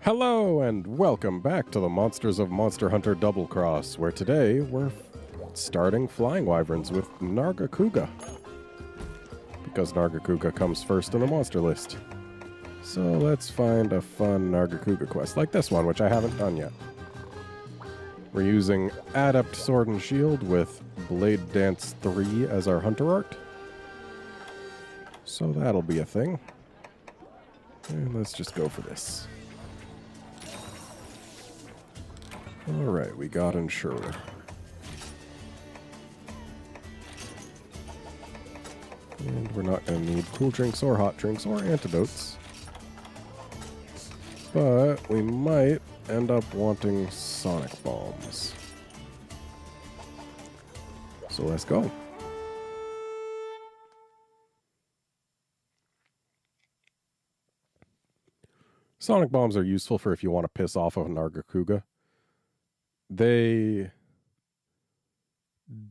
Hello and welcome back to the Monsters of Monster Hunter Double Cross, where today we're starting Flying Wyverns with Nargacuga. Because Nargacuga comes first in the monster list. So let's find a fun Nargacuga quest, like this one, which I haven't done yet. We're using Adept Sword and Shield with Blade Dance 3 as our Hunter Art. So that'll be a thing. And let's just go for this. Alright, we got insured. And we're not going to need cool drinks or hot drinks or antidotes. But we might end up wanting sonic bombs. So let's go. Sonic bombs are useful for if you want to piss off a Nargacuga. They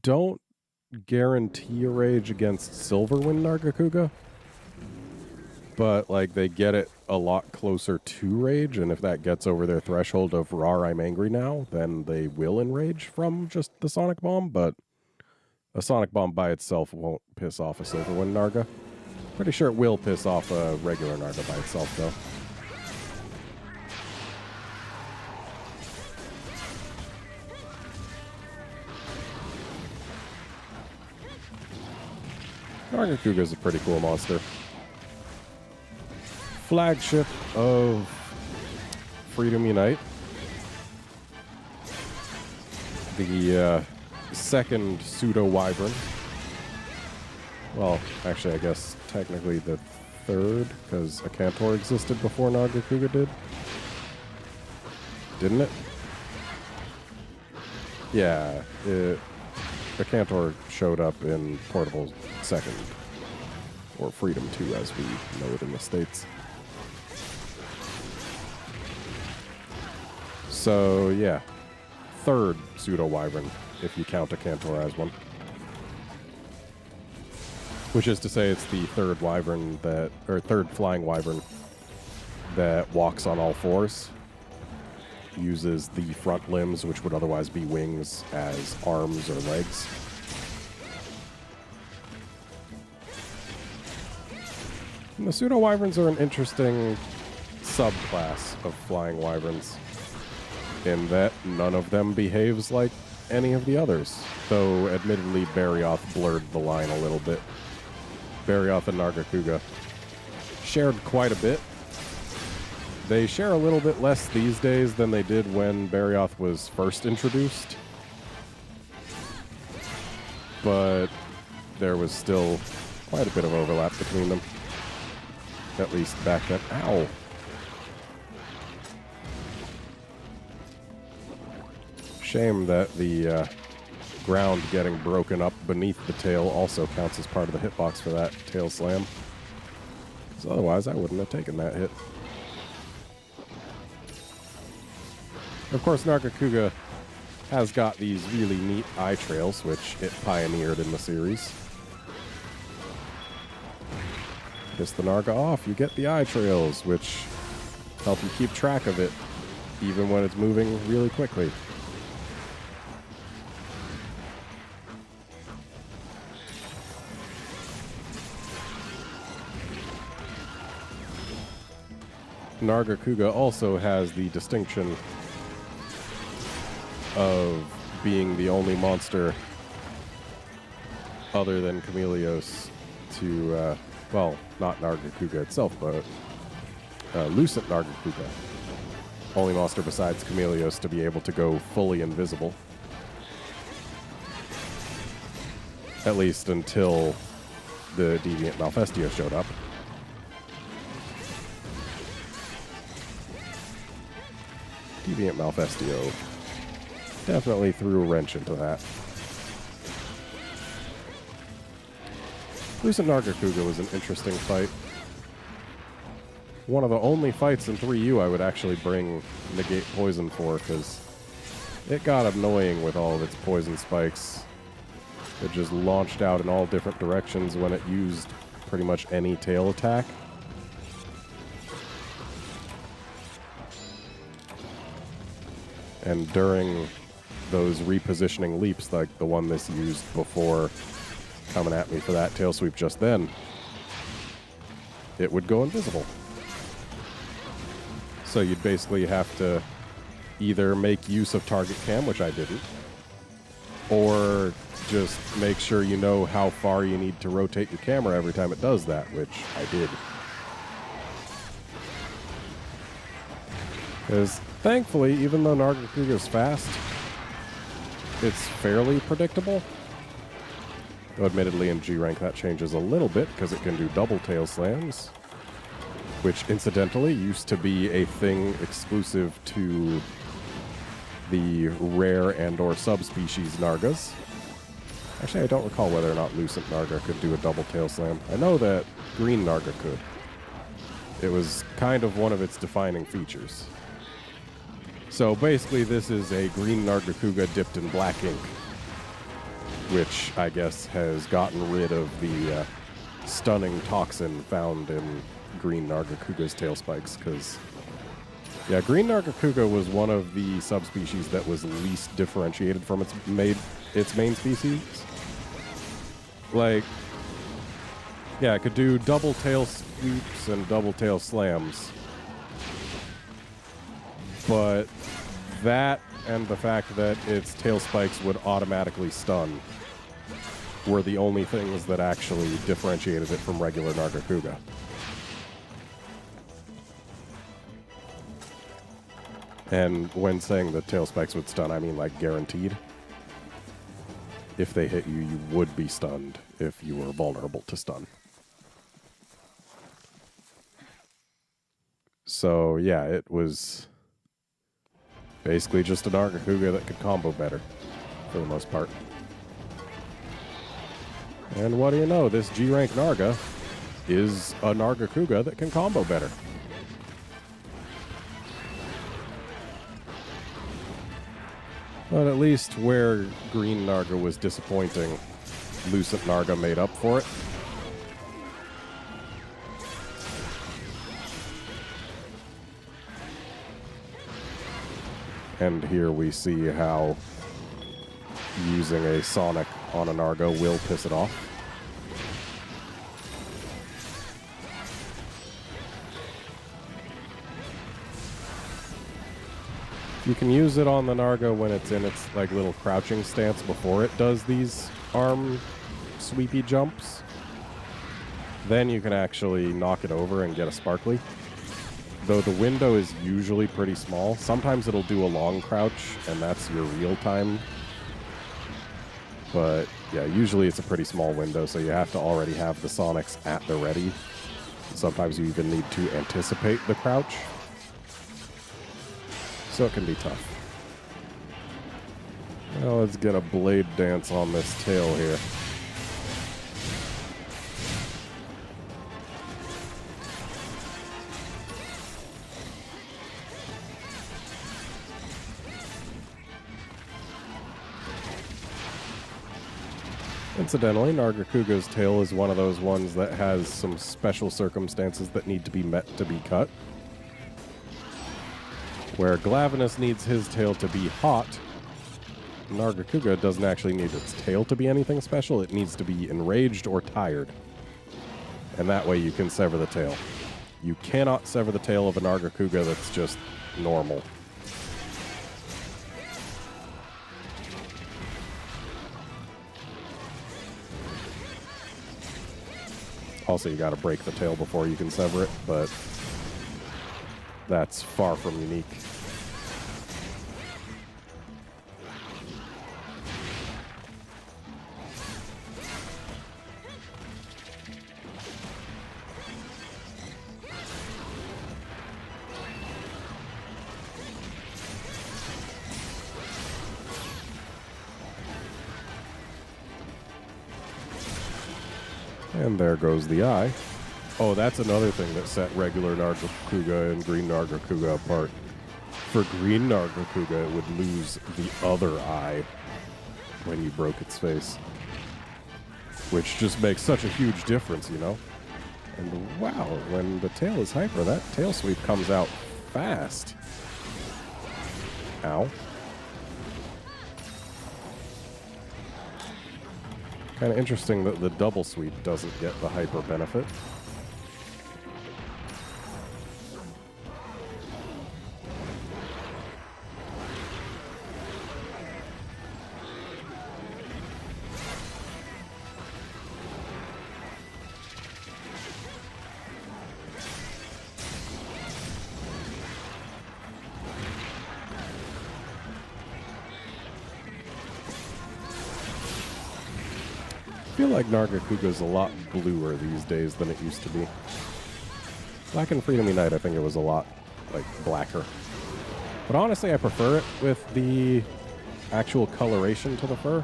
don't guarantee a rage against Silverwind Nargacuga, but like they get it a lot closer to rage, and if that gets over their threshold of "rawr, I'm angry now," then they will enrage from just the sonic bomb. But a sonic bomb by itself won't piss off a Silverwind Narga. Pretty sure it will piss off a regular Narga by itself, though. Nargacuga is a pretty cool monster. Flagship of Freedom Unite. The second pseudo-wyvern. Well, actually, I guess technically the third, because a Cantor existed before Nargacuga did. Didn't it? Yeah, the Cantor showed up in Portable Second, or Freedom 2 as we know it in the States. So yeah, third pseudo-wyvern, if you count a Cantor as one. Which is to say it's the third wyvern that, or third flying wyvern that walks on all fours. Uses the front limbs, which would otherwise be wings, as arms or legs. And the pseudo-wyverns are an interesting subclass of flying wyverns, in that none of them behaves like any of the others, though admittedly Barioth blurred the line a little bit. Barioth and Nargacuga shared quite a bit. They share a little bit less these days than they did when Barioth was first introduced. But there was still quite a bit of overlap between them. At least back then. Ow! Shame that the ground getting broken up beneath the tail also counts as part of the hitbox for that tail slam. Because otherwise I wouldn't have taken that hit. Of course, Nargacuga has got these really neat eye trails, which it pioneered in the series. Piss the Narga off, you get the eye trails, which help you keep track of it, even when it's moving really quickly. Nargacuga also has the distinction of being the only monster other than Chameleos to, well, not Nargacuga itself, but Lucent Nargacuga. Only monster besides Chameleos to be able to go fully invisible. At least until the Deviant Malfestio showed up. Deviant Malfestio definitely threw a wrench into that. Lucent Nargacuga was an interesting fight. One of the only fights in 3U I would actually bring Negate Poison for, because it got annoying with all of its poison spikes. It just launched out in all different directions when it used pretty much any tail attack. And during those repositioning leaps, like the one this used before coming at me for that tail sweep just then, it would go invisible. So you'd basically have to either make use of target cam, which I didn't, or just make sure you know how far you need to rotate your camera every time it does that, which I did. Because thankfully, even though Nargacuga is fast, it's fairly predictable. Though admittedly in G rank that changes a little bit because it can do double tail slams, which incidentally used to be a thing exclusive to the rare and or subspecies Nargas. Actually, I don't recall whether or not Lucent Narga could do a double tail slam. I know that Green Narga could. It was kind of one of its defining features. So basically this is a Green Nargacuga dipped in black ink, which I guess has gotten rid of the stunning toxin found in Green Nargacuga's tail spikes, because yeah, Green Nargacuga was one of the subspecies that was least differentiated from its main species. Like, yeah, it could do double tail sweeps and double tail slams. But that and the fact that its tail spikes would automatically stun were the only things that actually differentiated it from regular Nargacuga. And when saying that tail spikes would stun, I mean like guaranteed. If they hit you, you would be stunned if you were vulnerable to stun. So yeah, it was basically just a Nargacuga that could combo better, for the most part. And what do you know, this G-rank Narga is a Nargacuga that can combo better. But at least where Green Narga was disappointing, Lucent Narga made up for it. And here we see how using a Sonic on a Narga will piss it off. You can use it on the Narga when it's in its like little crouching stance before it does these arm sweepy jumps. Then you can actually knock it over and get a sparkly. Though the window is usually pretty small. Sometimes it'll do a long crouch, and that's your real time. But yeah, usually it's a pretty small window, so you have to already have the Sonics at the ready. Sometimes you even need to anticipate the crouch. So it can be tough. Well, let's get a blade dance on this tail here. Incidentally, Nargacuga's tail is one of those ones that has some special circumstances that need to be met to be cut. Where Glavenus needs his tail to be hot, Nargacuga doesn't actually need its tail to be anything special. It needs to be enraged or tired. And that way you can sever the tail. You cannot sever the tail of a Nargacuga that's just normal. Also, you gotta break the tail before you can sever it, but that's far from unique. And there goes the eye. Oh, that's another thing that set regular Nargacuga and Green Nargacuga apart. For Green Nargacuga, it would lose the other eye when you broke its face. Which just makes such a huge difference, you know? And wow, when the tail is hyper, that tail sweep comes out fast. Ow. Kind of interesting that the double sweep doesn't get the hyper benefit. I feel like Nargacuga is a lot bluer these days than it used to be. Back in Freedom Unite, I think it was a lot, like, blacker. But honestly, I prefer it with the actual coloration to the fur.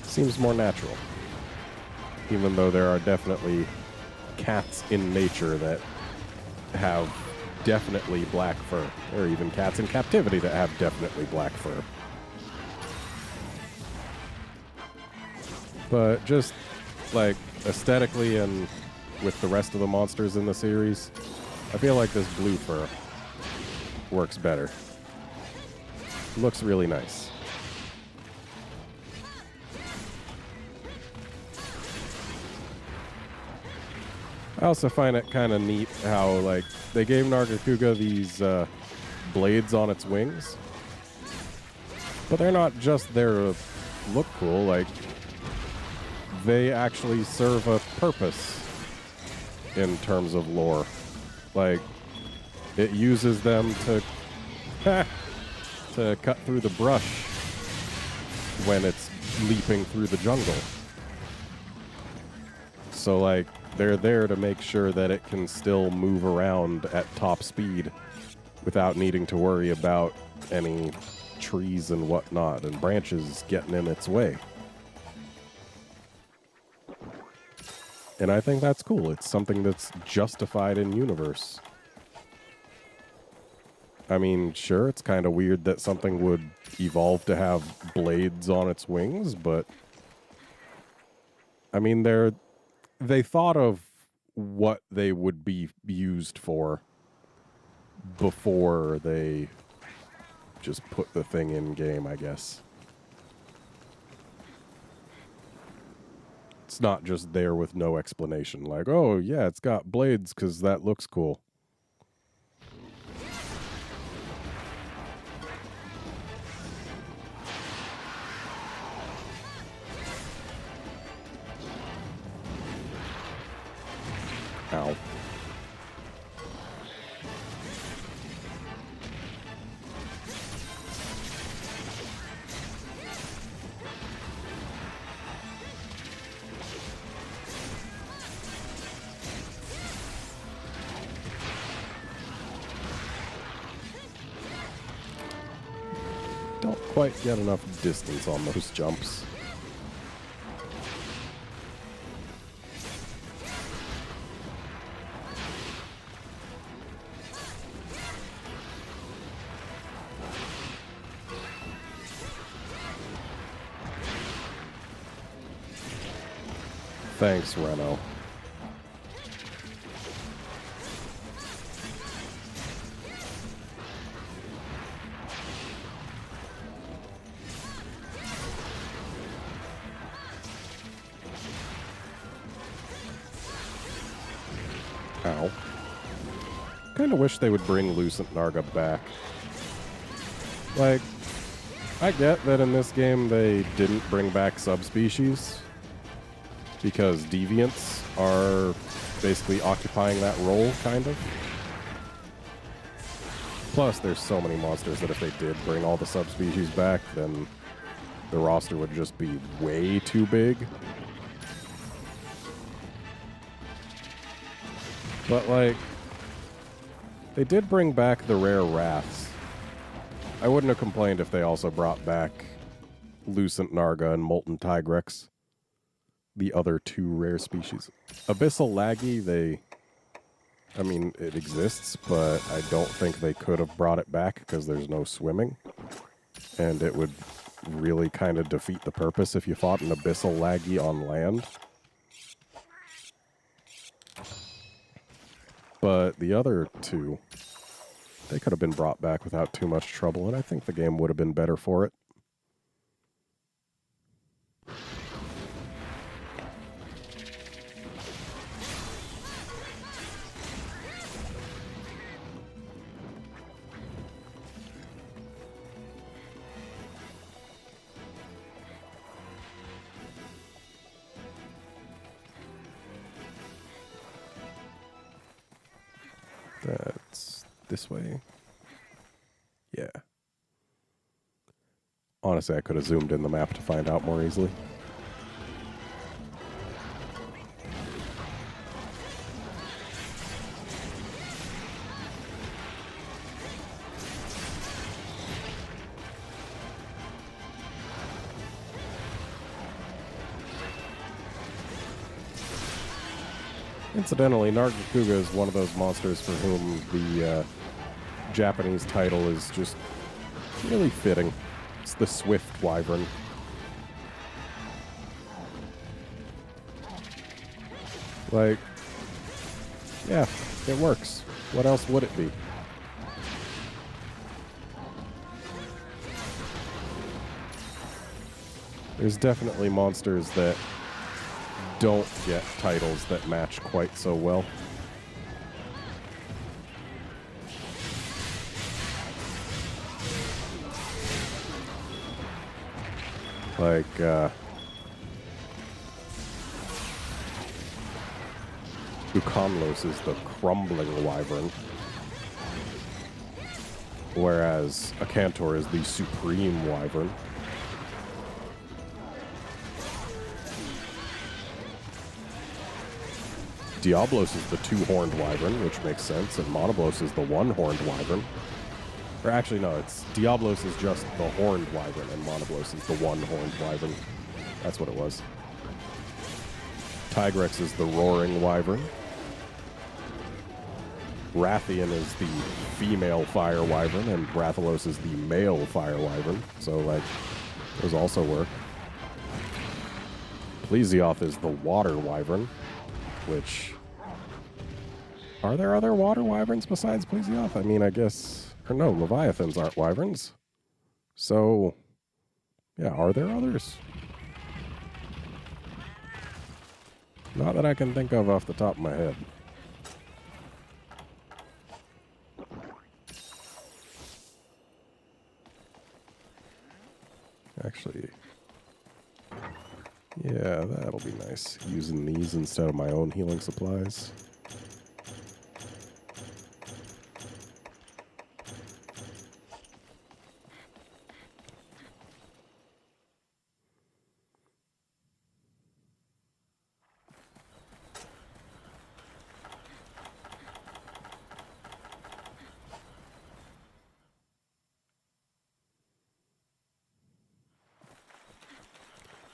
Seems more natural. Even though there are definitely cats in nature that have definitely black fur. There are even cats in captivity that have definitely black fur. But just, like, aesthetically and with the rest of the monsters in the series, I feel like this blue fur works better. Looks really nice. I also find it kind of neat how, like, they gave Nargacuga these blades on its wings. But they're not just there to look cool, like, they actually serve a purpose in terms of lore. Like, it uses them to to cut through the brush when it's leaping through the jungle. So, like, they're there to make sure that it can still move around at top speed without needing to worry about any trees and whatnot and branches getting in its way. And I think that's cool. It's something that's justified in universe. I mean, sure, it's kind of weird that something would evolve to have blades on its wings, but I mean, they thought of what they would be used for before they just put the thing in game, I guess. It's not just there with no explanation, like, oh, yeah, it's got blades because that looks cool. Ow. Don't quite get enough distance on those jumps. Thanks, Reno. Ow. Kinda wish they would bring Lucent Narga back. Like, I get that in this game they didn't bring back subspecies, because deviants are basically occupying that role, kind of. Plus, there's so many monsters that if they did bring all the subspecies back, then the roster would just be way too big. But, like, they did bring back the rare wraths. I wouldn't have complained if they also brought back Lucent Narga and Molten Tigrex, the other two rare species. Abyssal Laggy, I mean, it exists, but I don't think they could have brought it back because there's no swimming. And it would really kind of defeat the purpose if you fought an Abyssal Laggy on land. But the other two, They could have been brought back without too much trouble, and I think the game would have been better for it. That's this way. Yeah. Honestly, I could have zoomed in the map to find out more easily. Incidentally, Nargacuga is one of those monsters for whom the Japanese title is just really fitting. It's the Swift Wyvern. Like, yeah, it works. What else would it be? There's definitely monsters that don't get titles that match quite so well. Like, Uconlos is the Crumbling Wyvern, whereas Acantor is the Supreme Wyvern. Diablos is the two-horned wyvern, which makes sense, and Monoblos is the one-horned wyvern. Or actually, no, it's Diablos is just the horned wyvern, and Monoblos is the one-horned wyvern. That's what it was. Tigrex is the roaring wyvern. Rathian is the female fire wyvern, and Rathalos is the male fire wyvern. So, like, those also work. Plesioth is the water wyvern, which... Are there other water wyverns besides Plesioth? I mean, I guess... Or no, Leviathans aren't wyverns. So, yeah, are there others? Not that I can think of off the top of my head. Actually, yeah, that'll be nice. Using these instead of my own healing supplies.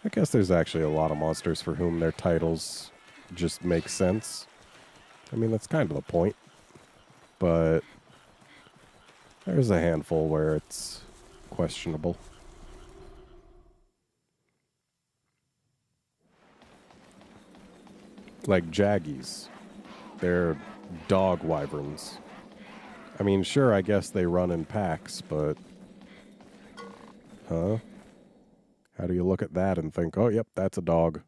I guess there's actually a lot of monsters for whom their titles just make sense. I mean, that's kind of the point. But there's a handful where it's questionable. Like Jaggies. They're dog wyverns. I mean, sure, I guess they run in packs, but... Huh? How do you look at that and think, oh, yep, that's a dog?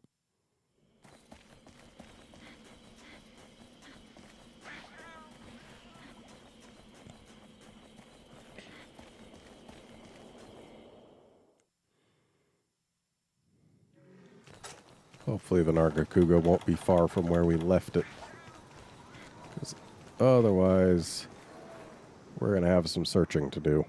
Hopefully the Nargacuga won't be far from where we left it. 'Cause otherwise, we're going to have some searching to do.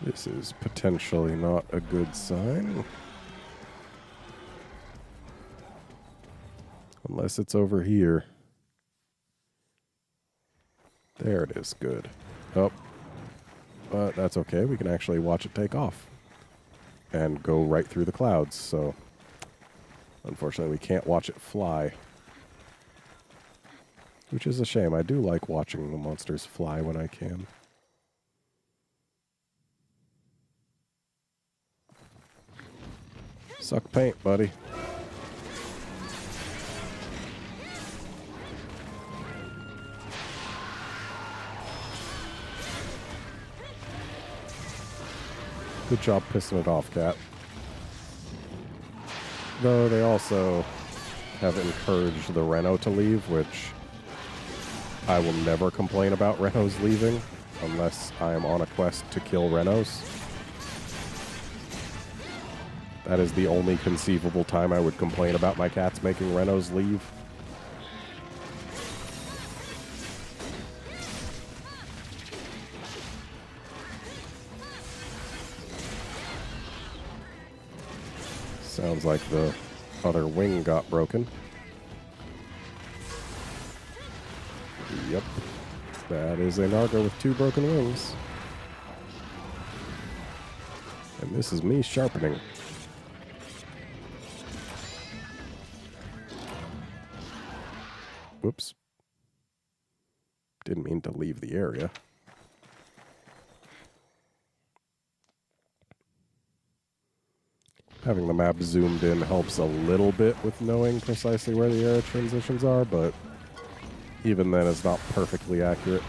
This is potentially not a good sign. Unless it's over here. There it is. Good. Oh. But that's okay. We can actually watch it take off. And go right through the clouds, so... Unfortunately, we can't watch it fly. Which is a shame. I do like watching the monsters fly when I can. Suck paint, buddy. Good job pissing it off, Cat. Though they also have encouraged the Reno to leave, which I will never complain about Renos leaving unless I am on a quest to kill Renos. That is the only conceivable time I would complain about my cats making Renos leave. Sounds like the other wing got broken. Yep. That is a Narga with 2 broken wings. And this is me sharpening. Whoops. Didn't mean to leave the area. Having the map zoomed in helps a little bit with knowing precisely where the area transitions are, but even then it's not perfectly accurate.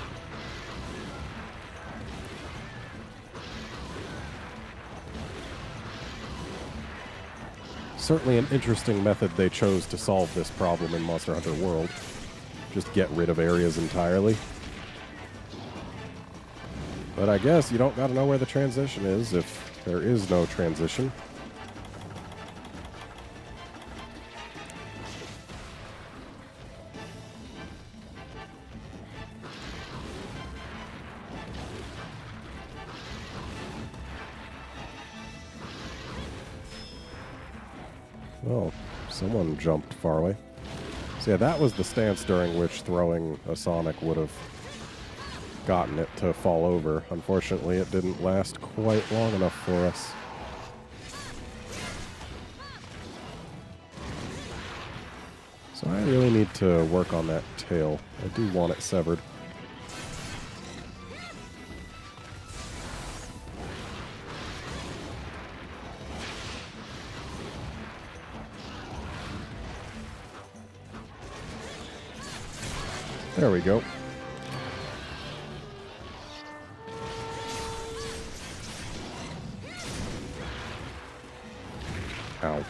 Certainly an interesting method they chose to solve this problem in Monster Hunter World. Just get rid of areas entirely. But I guess you don't gotta know where the transition is if there is no transition. Oh, someone jumped far away. So yeah, that was the stance during which throwing a Sonic would have gotten it to fall over. Unfortunately, it didn't last quite long enough for us. So I really need to work on that tail. I do want it severed. There we go. Ow.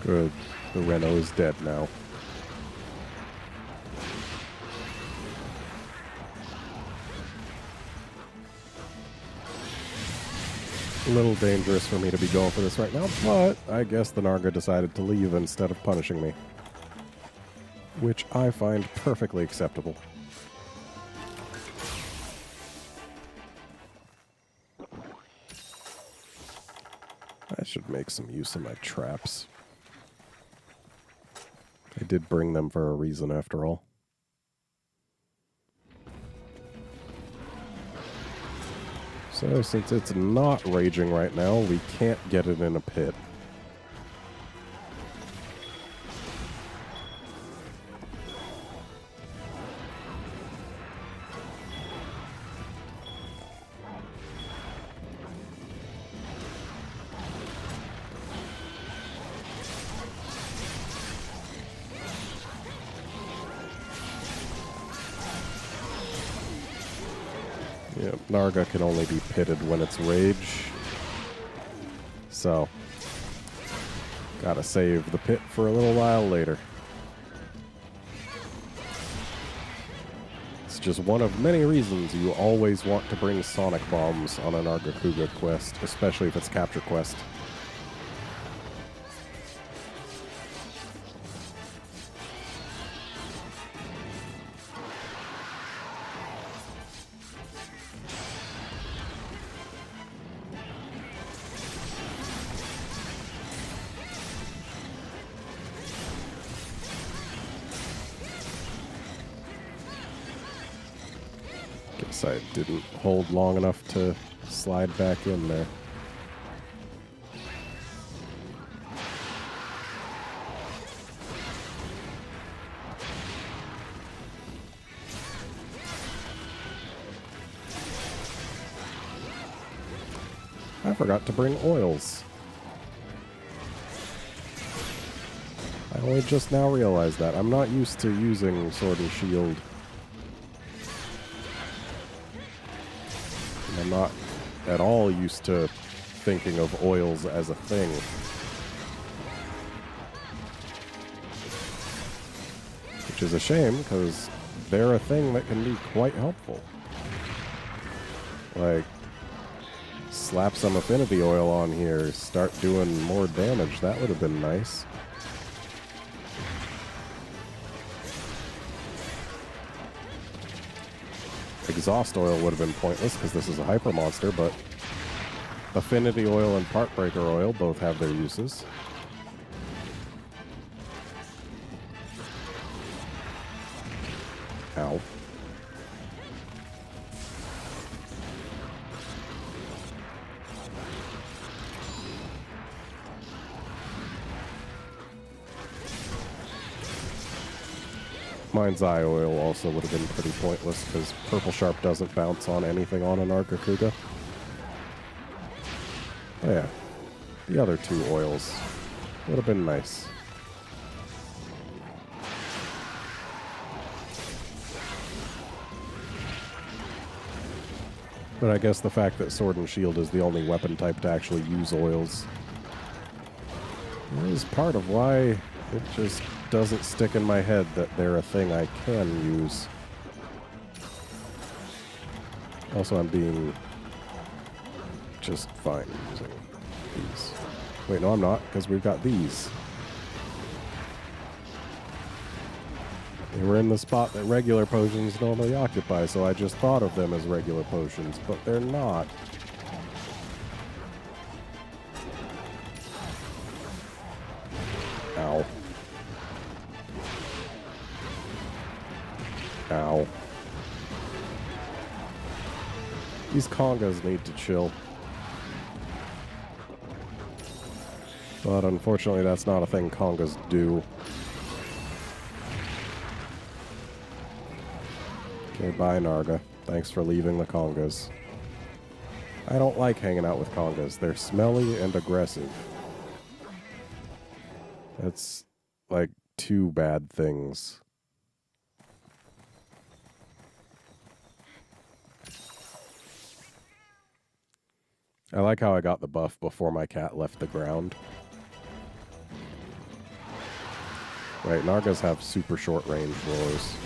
Good. The Reno is dead now. A little dangerous for me to be going for this right now, but I guess the Narga decided to leave instead of punishing me, which I find perfectly acceptable. I should make some use of my traps. I did bring them for a reason after all. So since it's not raging right now, we can't get it in a pit. Yep, Narga can only be pitted when it's rage. So, gotta save the pit for a little while later. It's just one of many reasons you always want to bring Sonic Bombs on a Nargacuga quest, especially if it's Capture Quest. Guess I didn't hold long enough to slide back in there. I forgot to bring oils. I only just now realized that. I'm not used to using Sword and Shield. And I'm not at all used to thinking of oils as a thing. Which is a shame, because they're a thing that can be quite helpful. Like, slap some affinity oil on here, start doing more damage. That would have been nice. Exhaust oil would have been pointless because this is a hyper monster, but affinity oil and part breaker oil both have their uses. Ow. Mind's Eye oil also would have been pretty pointless because Purple Sharp doesn't bounce on anything on a Nargacuga. Oh yeah, the other two oils would have been nice. But I guess the fact that Sword and Shield is the only weapon type to actually use oils is part of why it just doesn't stick in my head that they're a thing I can use. Also, I'm being just fine using these. Wait, no, I'm not, because we've got these. They were in the spot that regular potions normally occupy, so I just thought of them as regular potions, but they're not. Ow. Ow. These congas need to chill. But unfortunately, that's not a thing congas do. Okay, bye, Narga. Thanks for leaving the congas. I don't like hanging out with congas. They're smelly and aggressive. That's like two bad things. I like how I got the buff before my cat left the ground. Right, Nargas have super short range roars.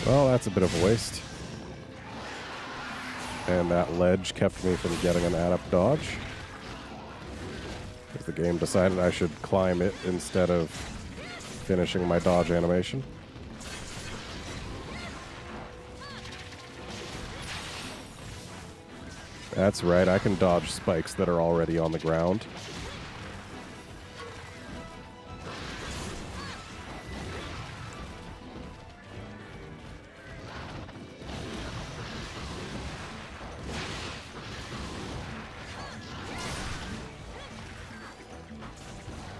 Well, that's a bit of a waste. And that ledge kept me from getting an adept dodge. Because the game decided I should climb it instead of finishing my dodge animation. That's right, I can dodge spikes that are already on the ground.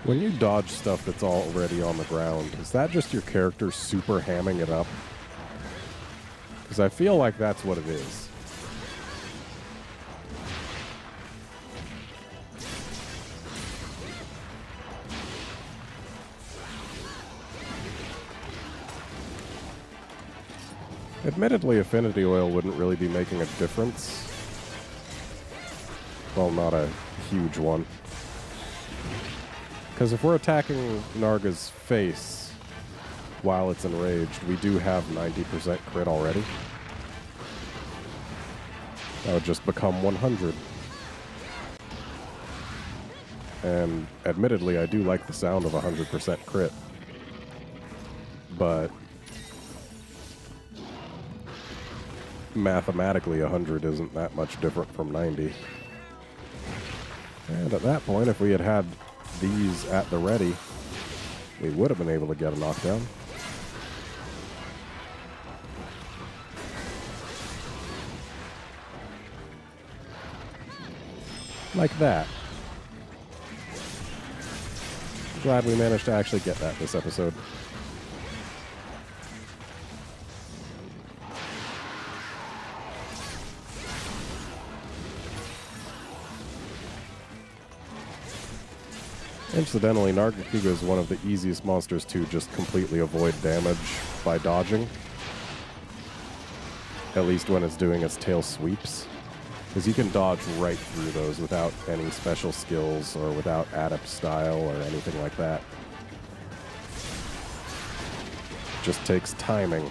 When you dodge stuff that's already on the ground, is that just your character super hamming it up? Because I feel like that's what it is. Admittedly, affinity oil wouldn't really be making a difference. Well, not a huge one. Because if we're attacking Narga's face while it's enraged, we do have 90% crit already. That would just become 100. And admittedly, I do like the sound of 100% crit. But mathematically, 100 isn't that much different from 90. And at that point, if we had had these at the ready, we would have been able to get a knockdown. Like that. Glad we managed to actually get that this episode. Incidentally, Nargacuga is one of the easiest monsters to just completely avoid damage by dodging. At least when it's doing its tail sweeps. Because you can dodge right through those without any special skills or without adept style or anything like that. Just takes timing.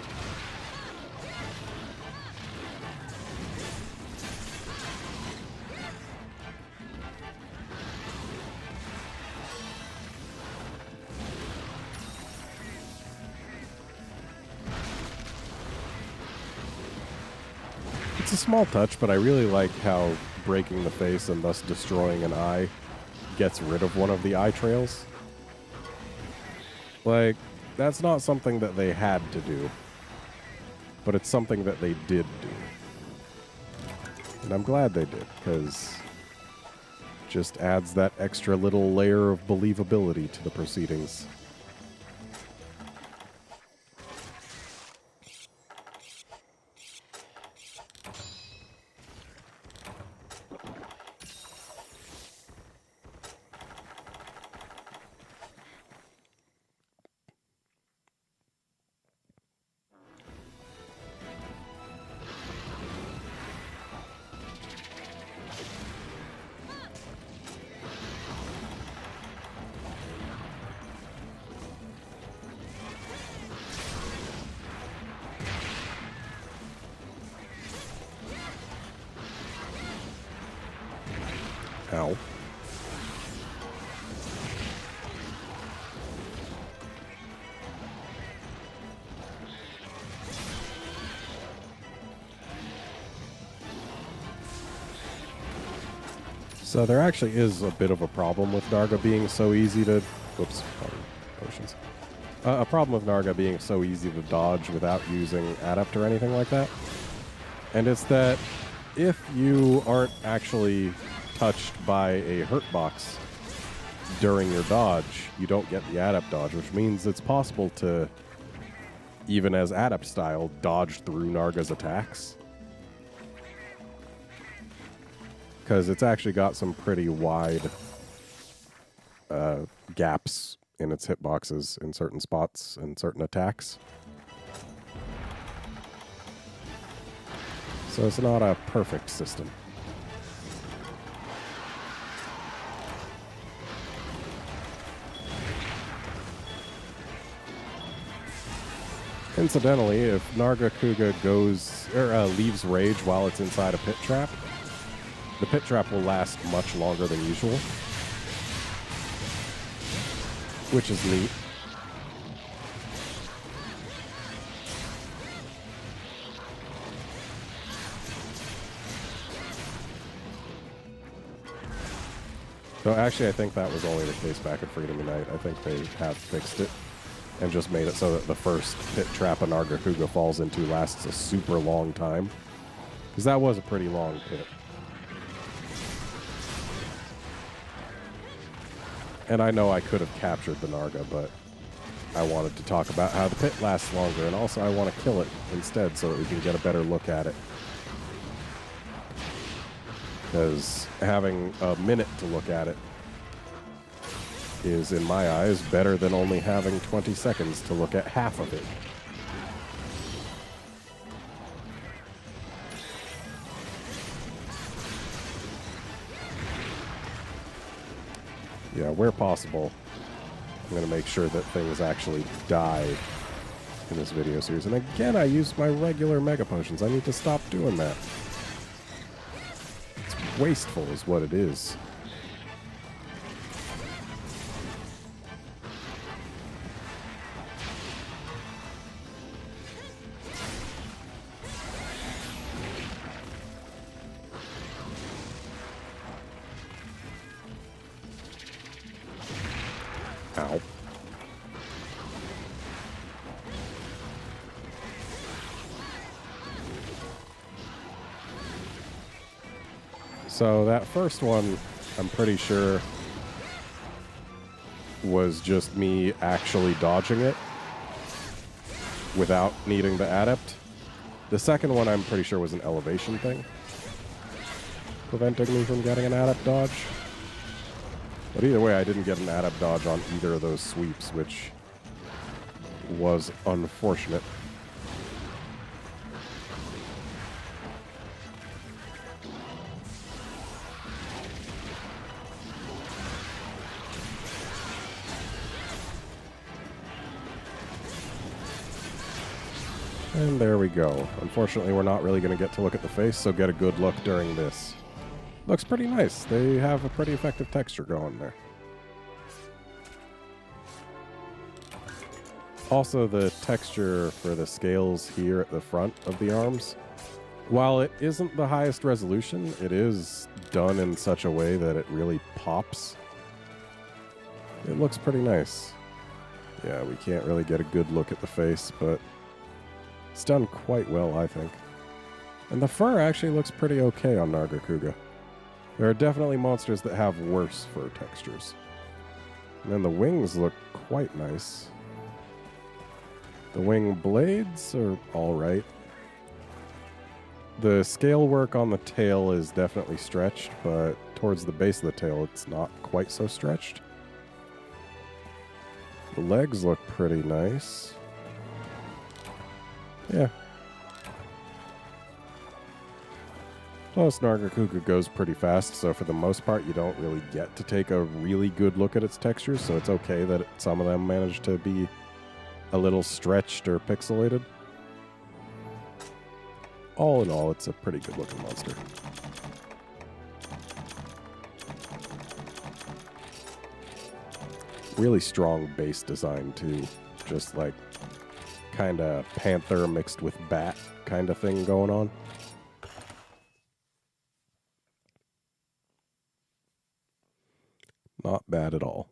It's a small touch, but I really like how breaking the face and thus destroying an eye gets rid of one of the eye trails. Like, that's not something that they had to do, but it's something that they did do. And I'm glad they did, because it just adds that extra little layer of believability to the proceedings. Ow. So there actually is a bit of a problem with Narga being so easy to... Whoops, potions. A problem with Narga being so easy to dodge without using Adept or anything like that. And it's that if you aren't actually touched by a hurt box during your dodge, you don't get the Adept dodge, which means it's possible to, even as Adept style, dodge through Narga's attacks. Because it's actually got some pretty wide gaps in its hitboxes in certain spots and certain attacks. So it's not a perfect system. Incidentally, if Nargacuga goes or leaves rage while it's inside a pit trap, the pit trap will last much longer than usual, which is neat. So actually, I think that was only the case back at Freedom Unite. I think they have fixed it and just made it so that the first pit trap a Nargacuga falls into lasts a super long time. Because that was a pretty long pit. And I know I could have captured the Narga, but I wanted to talk about how the pit lasts longer, and also I want to kill it instead so that we can get a better look at it. Because having a minute to look at it is, in my eyes, better than only having 20 seconds to look at half of it. Yeah, where possible, I'm going to make sure that things actually die in this video series. And again, I used my regular Mega Potions. I need to stop doing that. It's wasteful is what it is. Ow. So that first one I'm pretty sure was just me actually dodging it without needing the adept. The second one I'm pretty sure was an elevation thing, preventing me from getting an adept dodge. But either way, I didn't get an adept dodge on either of those sweeps, which was unfortunate. And there we go. Unfortunately, we're not really going to get to look at the face, so get a good look during this. Looks pretty nice. They have a pretty effective texture going there. Also, the texture for the scales here at the front of the arms, while it isn't the highest resolution, it is done in such a way that it really pops. It looks pretty nice. Yeah, we can't really get a good look at the face, but it's done quite well, I think. And the fur actually looks pretty okay on Nargacuga. There are definitely monsters that have worse fur textures. And then the wings look quite nice. The wing blades are alright. The scale work on the tail is definitely stretched, but towards the base of the tail it's not quite so stretched. The legs look pretty nice. Yeah. Plus, Nargacuga goes pretty fast, so for the most part, you don't really get to take a really good look at its textures, so it's okay that some of them manage to be a little stretched or pixelated. All in all, it's a pretty good looking monster. Really strong base design, too. Just like kind of panther mixed with bat kind of thing going on. Not bad at all.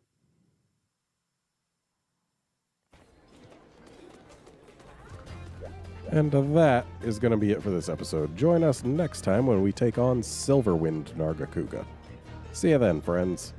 And that is going to be it for this episode. Join us next time when we take on Silverwind Nargacuga. See you then, friends.